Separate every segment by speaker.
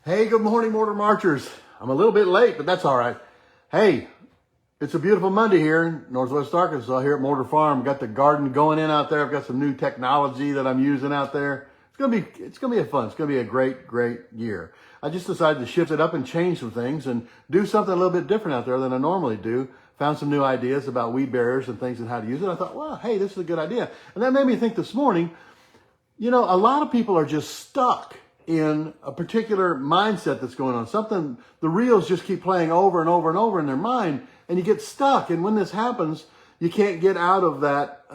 Speaker 1: Hey, good morning, Morter Marchers. I'm a little bit late, but that's all right. Hey, it's a beautiful Monday here in Northwest Arkansas here at Morter Farm. Got the garden going in out there. I've got some new technology that I'm using out there. It's gonna be fun. It's gonna be a great year. I just decided to shift it up and change some things and do something a little bit different out there than I normally do. Found some new ideas about weed barriers and things and how to use it. I thought, well, hey, this is a good idea. And that made me think this morning, a lot of people are just stuck in a particular mindset that's going on. Something, the reels just keep playing over and over and over in their mind, and you get stuck. And when this happens, you can't get out of that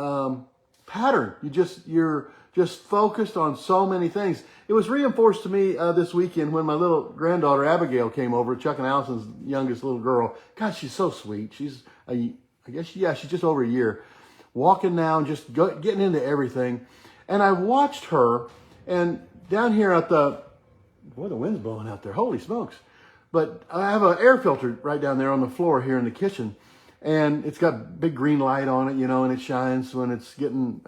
Speaker 1: pattern. You're just focused on so many things. It was reinforced to me this weekend when my little granddaughter Abigail came over, Chuck and Allison's youngest little girl. God, she's so sweet. She's just over a year, walking now and just getting into everything. And I watched her, and down here at the wind's blowing out there. Holy smokes. But I have an air filter right down there on the floor here in the kitchen. And it's got a big green light on it, and it shines when it's getting,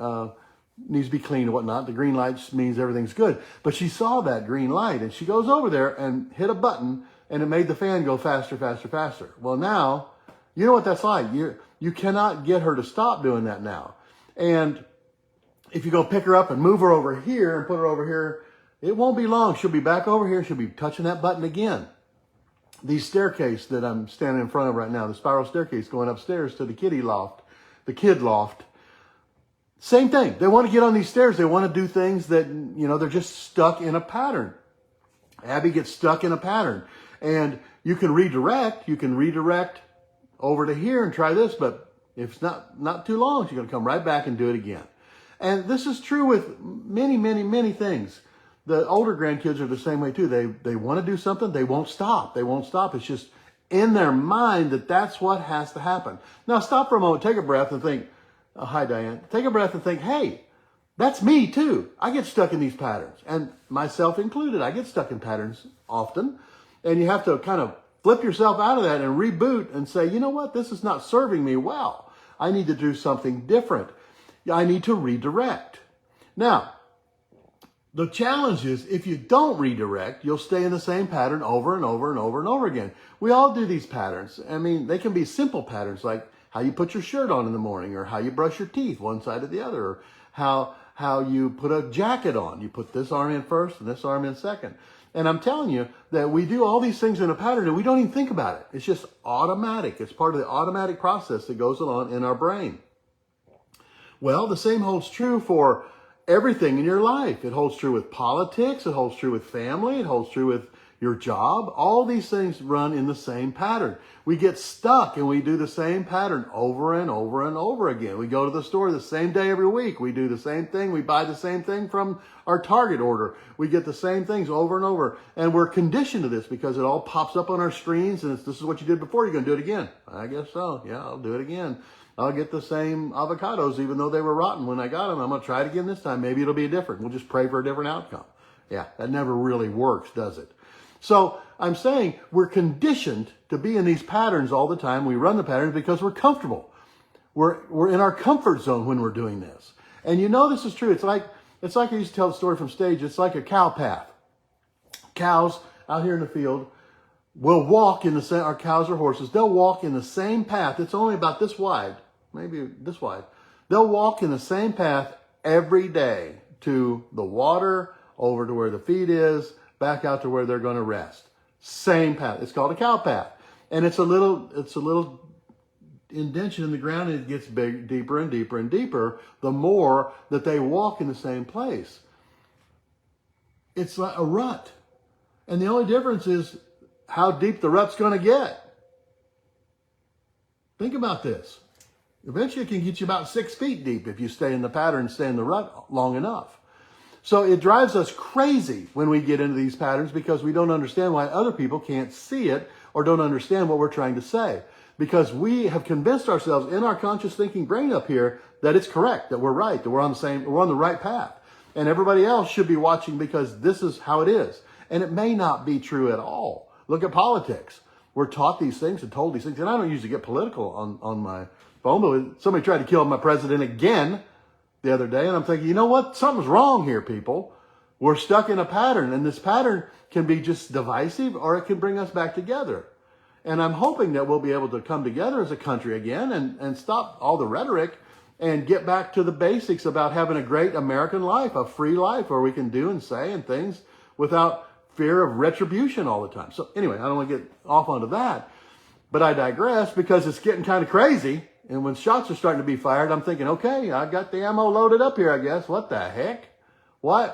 Speaker 1: needs to be cleaned and whatnot. The green light means everything's good. But she saw that green light, and she goes over there and hit a button, and it made the fan go faster, faster, faster. Well, now, you know what that's like. You cannot get her to stop doing that now. And if you go pick her up and move her over here and put her over here, it won't be long. She'll be back over here. She'll be touching that button again. The staircase that I'm standing in front of right now, the spiral staircase going upstairs to the kid loft. Same thing. They want to get on these stairs. They want to do things that, they're just stuck in a pattern. Abby gets stuck in a pattern. And you can redirect over to here and try this, but if it's not too long, she's going to come right back and do it again. And this is true with many, many, many things. The older grandkids are the same way too. They want to do something. They won't stop. It's just in their mind that that's what has to happen. Now stop for a moment. Take a breath and think, hi, Diane. Take a breath and think, hey, that's me too. I get stuck in these patterns, and myself included. I get stuck in patterns often, and you have to kind of flip yourself out of that and reboot and say, you know what? This is not serving me well. I need to do something different. I need to redirect. Now, the challenge is if you don't redirect, you'll stay in the same pattern over and over and over and over again. We all do these patterns. I mean, they can be simple patterns like how you put your shirt on in the morning, or how you brush your teeth one side or the other, or how you put a jacket on. You put this arm in first and this arm in second. And I'm telling you that we do all these things in a pattern and we don't even think about it. It's just automatic. It's part of the automatic process that goes on in our brain. Well, the same holds true for everything in your life. It holds true with politics. It holds true with family. It holds true with your job. All these things run in the same pattern. We get stuck and we do the same pattern over and over and over again. We go to the store the same day every week. We do the same thing. We buy the same thing from our Target order. We get the same things over and over. And we're conditioned to this because it all pops up on our screens, and this is what you did before. You're going to do it again. I guess so. Yeah, I'll do it again. I'll get the same avocados, even though they were rotten when I got them. I'm going to try it again this time. Maybe it'll be different. We'll just pray for a different outcome. Yeah, that never really works, does it? So I'm saying we're conditioned to be in these patterns all the time. We run the patterns because we're comfortable. We're in our comfort zone when we're doing this. And this is true. It's like I used to tell the story from stage. It's like a cow path. Cows out here in the field will walk in the same, our cows or horses, they'll walk in the same path. It's only about this wide, maybe this wide. They'll walk in the same path every day to the water, over to where the feed is, back out to where they're going to rest. Same path. It's called a cow path. And it's a little indention in the ground, and it gets big, deeper and deeper and deeper the more that they walk in the same place. It's like a rut. And the only difference is how deep the rut's going to get. Think about this. Eventually it can get you about 6 feet deep if you stay in the pattern, stay in the rut long enough. So it drives us crazy when we get into these patterns because we don't understand why other people can't see it or don't understand what we're trying to say. Because we have convinced ourselves in our conscious thinking brain up here that it's correct, that we're right, that we're on the right path. And everybody else should be watching because this is how it is. And it may not be true at all. Look at politics. We're taught these things and told these things. And I don't usually get political on my phone, but somebody tried to kill my president again the other day. And I'm thinking, you know what? Something's wrong here, people. We're stuck in a pattern, and this pattern can be just divisive or it can bring us back together. And I'm hoping that we'll be able to come together as a country again and stop all the rhetoric and get back to the basics about having a great American life, a free life where we can do and say and things without fear of retribution all the time. So anyway, I don't want to get off onto that, but I digress because it's getting kind of crazy. And when shots are starting to be fired, I'm thinking, okay, I got the ammo loaded up here, I guess. What the heck? Why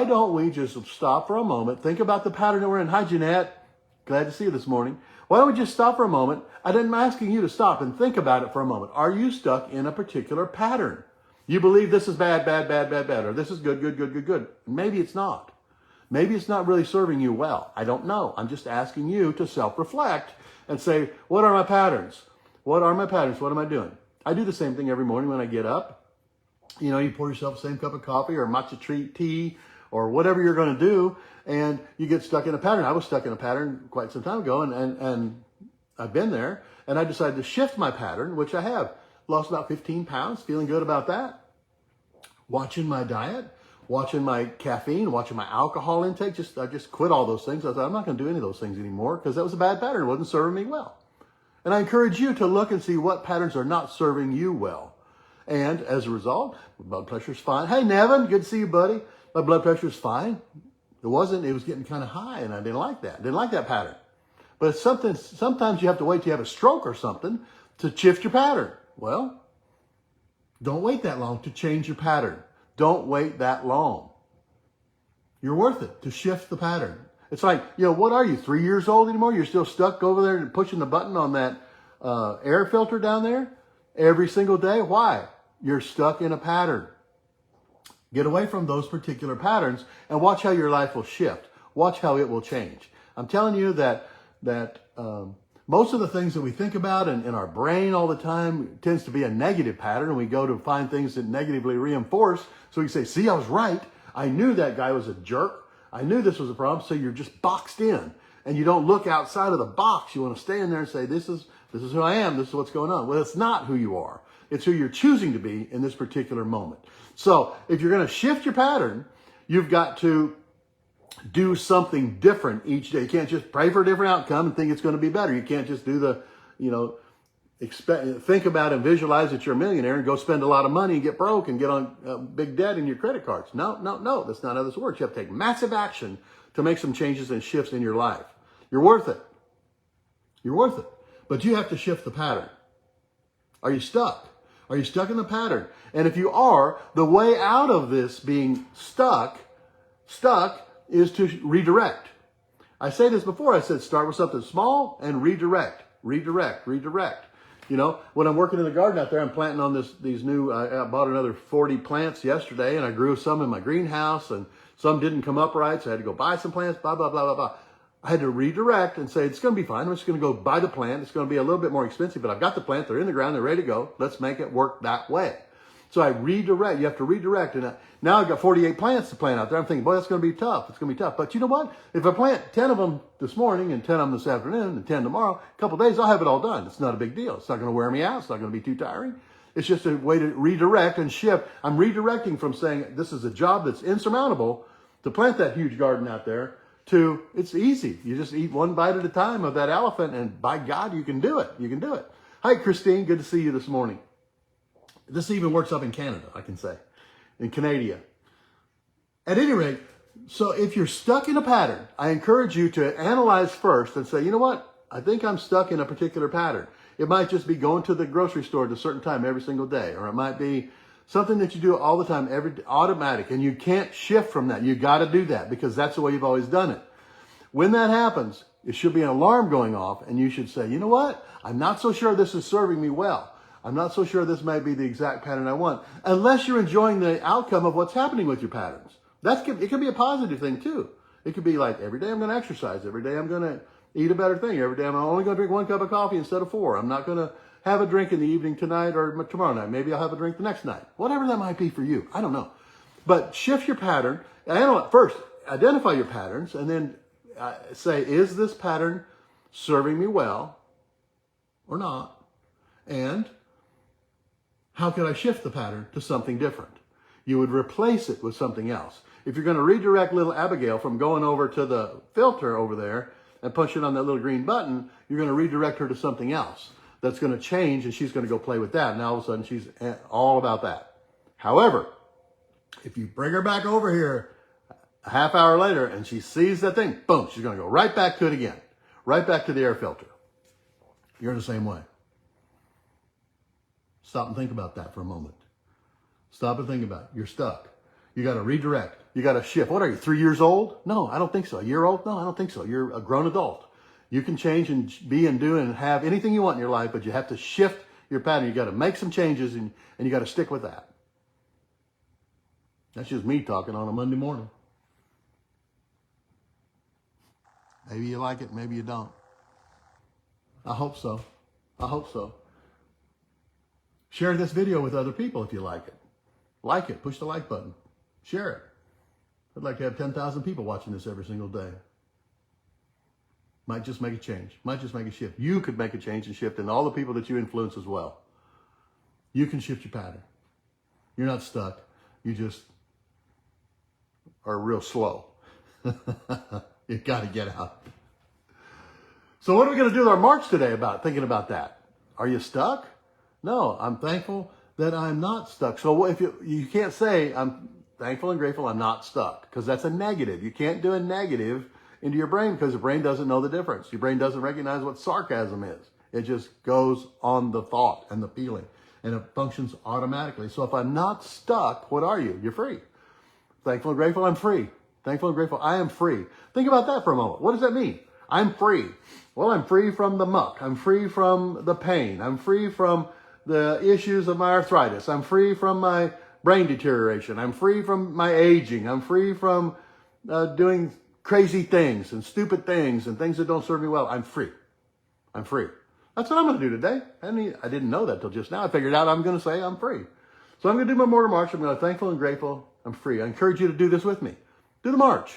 Speaker 1: don't we just stop for a moment, think about the pattern that we're in? Hi, Jeanette. Glad to see you this morning. Why don't we just stop for a moment? I'm asking you to stop and think about it for a moment. Are you stuck in a particular pattern? You believe this is bad, bad, bad, bad, bad, or this is good, good, good, good, good. Maybe it's not. Maybe it's not really serving you well. I don't know. I'm just asking you to self-reflect and say, what are my patterns? What are my patterns? What am I doing? I do the same thing every morning when I get up. You pour yourself the same cup of coffee or matcha tea or whatever you're going to do, and you get stuck in a pattern. I was stuck in a pattern quite some time ago, and I've been there, and I decided to shift my pattern, which I have. Lost about 15 pounds, feeling good about that. Watching my diet, watching my caffeine, watching my alcohol intake. I just quit all those things. I thought, I'm not going to do any of those things anymore because that was a bad pattern. It wasn't serving me well. And I encourage you to look and see what patterns are not serving you well. And as a result, blood pressure's fine. Hey, Nevin, good to see you, buddy. My blood pressure's fine. It was getting kind of high, and I didn't like that. Didn't like that pattern. But sometimes you have to wait till you have a stroke or something to shift your pattern. Well, don't wait that long to change your pattern. Don't wait that long. You're worth it to shift the pattern. It's like, what are you, 3 years old anymore? You're still stuck over there and pushing the button on that air filter down there every single day? Why? You're stuck in a pattern. Get away from those particular patterns and watch how your life will shift. Watch how it will change. I'm telling you that most of the things that we think about in our brain all the time tends to be a negative pattern, and we go to find things that negatively reinforce. So we say, see, I was right. I knew that guy was a jerk. I knew this was a problem. So you're just boxed in, and you don't look outside of the box. You want to stay in there and say, this is who I am. This is what's going on. Well, it's not who you are. It's who you're choosing to be in this particular moment. So if you're going to shift your pattern, you've got to do something different each day. You can't just pray for a different outcome and think it's going to be better. You can't just do think about and visualize that you're a millionaire and go spend a lot of money and get broke and get on big debt in your credit cards. No. That's not how this works. You have to take massive action to make some changes and shifts in your life. You're worth it. You're worth it. But you have to shift the pattern. Are you stuck? Are you stuck in the pattern? And if you are, the way out of this being stuck is to redirect. I say this before. I said start with something small and redirect. When I'm working in the garden out there, I'm planting on these new, I bought another 40 plants yesterday, and I grew some in my greenhouse, and some didn't come up right, so I had to go buy some plants, blah, blah, blah, blah, blah. I had to redirect and say, it's going to be fine. I'm just going to go buy the plant. It's going to be a little bit more expensive, but I've got the plant. They're in the ground. They're ready to go. Let's make it work that way. So I redirect. You have to redirect. And now I've got 48 plants to plant out there. I'm thinking, boy, that's going to be tough. It's going to be tough. But you know what? If I plant 10 of them this morning and 10 of them this afternoon and 10 tomorrow, a couple of days, I'll have it all done. It's not a big deal. It's not going to wear me out. It's not going to be too tiring. It's just a way to redirect and shift. I'm redirecting from saying this is a job that's insurmountable to plant that huge garden out there to it's easy. You just eat one bite at a time of that elephant, and by God, you can do it. You can do it. Hi, Christine. Good to see you this morning. This even works up in Canada, I can say, in Canada. At any rate, so if you're stuck in a pattern, I encourage you to analyze first and say, you know what? I think I'm stuck in a particular pattern. It might just be going to the grocery store at a certain time every single day, or it might be something that you do all the time, automatic, and you can't shift from that. You got to do that because that's the way you've always done it. When that happens, it should be an alarm going off, and you should say, you know what? I'm not so sure this is serving me well. I'm not so sure this might be the exact pattern I want, unless you're enjoying the outcome of what's happening with your patterns. It can be a positive thing too. It could be like, every day I'm going to exercise. Every day I'm going to eat a better thing. Every day I'm only going to drink 1 cup of coffee instead of 4. I'm not going to have a drink in the evening tonight or tomorrow night. Maybe I'll have a drink the next night. Whatever that might be for you. I don't know. But shift your pattern. First, identify your patterns and then say, is this pattern serving me well or not? And how could I shift the pattern to something different? You would replace it with something else. If you're going to redirect little Abigail from going over to the filter over there and pushing on that little green button, you're going to redirect her to something else that's going to change, and she's going to go play with that. And all of a sudden, she's all about that. However, if you bring her back over here a half hour later and she sees that thing, boom, she's going to go right back to it again, right back to the air filter. You're the same way. Stop and think about that for a moment. Stop and think about it. You're stuck. You got to redirect. You got to shift. What are you, 3 years old? No, I don't think so. A year old? No, I don't think so. You're a grown adult. You can change and be and do and have anything you want in your life, but you have to shift your pattern. You got to make some changes, and you got to stick with that. That's just me talking on a Monday morning. Maybe you like it, maybe you don't. I hope so. I hope so. Share this video with other people if you like it. Like it. Push the like button. Share it. I'd like to have 10,000 people watching this every single day. Might just make a change. Might just make a shift. You could make a change and shift in all the people that you influence as well. You can shift your pattern. You're not stuck. You just are real slow. You got to get out. So what are we going to do with our march today about thinking about that? Are you stuck? No, I'm thankful that I'm not stuck. So if you can't say I'm thankful and grateful I'm not stuck, because that's a negative. You can't do a negative into your brain because the brain doesn't know the difference. Your brain doesn't recognize what sarcasm is. It just goes on the thought and the feeling, and it functions automatically. So if I'm not stuck, what are you? You're free. Thankful and grateful, I'm free. Thankful and grateful, I am free. Think about that for a moment. What does that mean? I'm free. Well, I'm free from the muck. I'm free from the pain. I'm free from the issues of my arthritis. I'm free from my brain deterioration. I'm free from my aging. I'm free from doing crazy things and stupid things and things that don't serve me well. I'm free. I'm free. That's what I'm going to do today. I didn't know that till just now. I figured out I'm going to say I'm free. So I'm going to do my Morter March. I'm going to thankful and grateful. I'm free. I encourage you to do this with me. Do the march.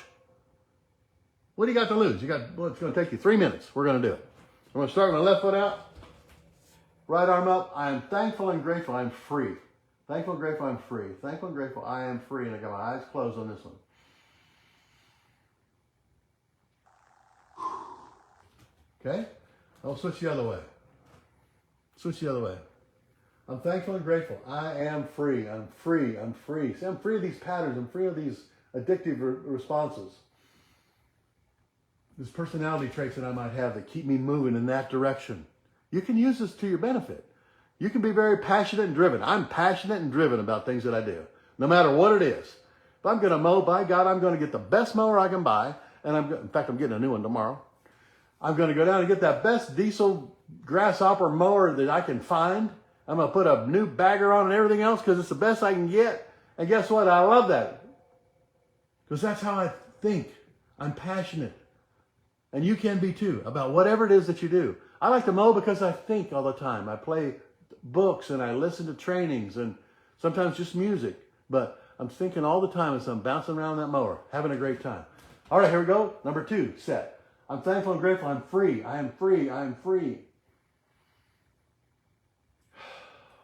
Speaker 1: What do you got to lose? Well, it's going to take you 3 minutes. We're going to do it. I'm going to start with my left foot out. Right arm up. I am thankful and grateful. I'm free. Thankful and grateful. I'm free. Thankful and grateful. I am free. And I got my eyes closed on this one. Okay? I'll switch the other way. Switch the other way. I'm thankful and grateful. I am free. I'm free. I'm free. See, I'm free of these patterns. I'm free of these addictive responses. These personality traits that I might have that keep me moving in that direction. You can use this to your benefit. You can be very passionate and driven. I'm passionate and driven about things that I do, no matter what it is. If I'm going to mow, by God, I'm going to get the best mower I can buy. And in fact, I'm getting a new one tomorrow. I'm going to go down and get that best diesel grasshopper mower that I can find. I'm going to put a new bagger on and everything else because it's the best I can get. And guess what? I love that. Because that's how I think. I'm passionate. And you can be too, about whatever it is that you do. I like to mow because I think all the time. I play books and I listen to trainings and sometimes just music. But I'm thinking all the time as I'm bouncing around that mower, having a great time. All right, here we go. Number 2, set. I'm thankful and grateful. I'm free. I am free. I am free.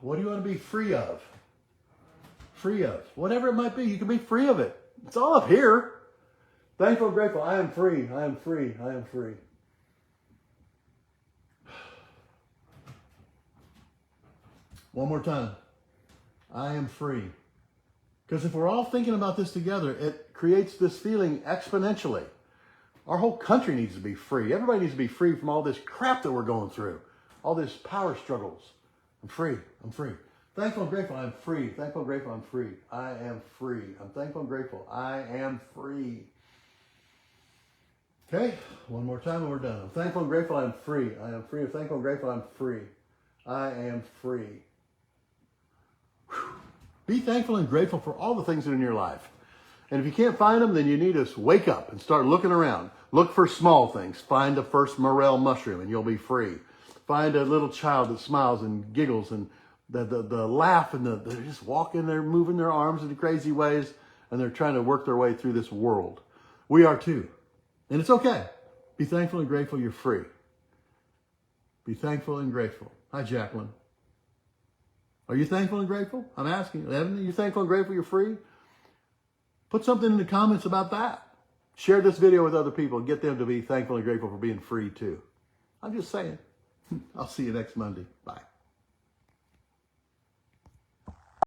Speaker 1: What do you want to be free of? Free of. Whatever it might be, you can be free of it. It's all up here. Thankful and grateful. I am free. I am free. I am free. One more time. I am free. Because if we're all thinking about this together, it creates this feeling exponentially. Our whole country needs to be free. Everybody needs to be free from all this crap that we're going through. All this power struggles. I'm free. I'm free. Thankful and grateful. I'm free. Thankful and grateful. I'm free. I am free. I'm thankful and grateful. I am free. Okay, one more time and we're done. I'm thankful and grateful I'm free. I am free. I'm thankful and grateful I'm free. I am free. Whew. Be thankful and grateful for all the things that are in your life. And if you can't find them, then you need to wake up and start looking around. Look for small things. Find the first morel mushroom and you'll be free. Find a little child that smiles and giggles and the laugh and they're just walking, they're moving their arms in crazy ways and they're trying to work their way through this world. We are too. And it's okay. Be thankful and grateful you're free. Be thankful and grateful. Hi, Jacqueline. Are you thankful and grateful? I'm asking. Evan, are you thankful and grateful you're free? Put something in the comments about that. Share this video with other people and get them to be thankful and grateful for being free too. I'm just saying. I'll see you next Monday. Bye.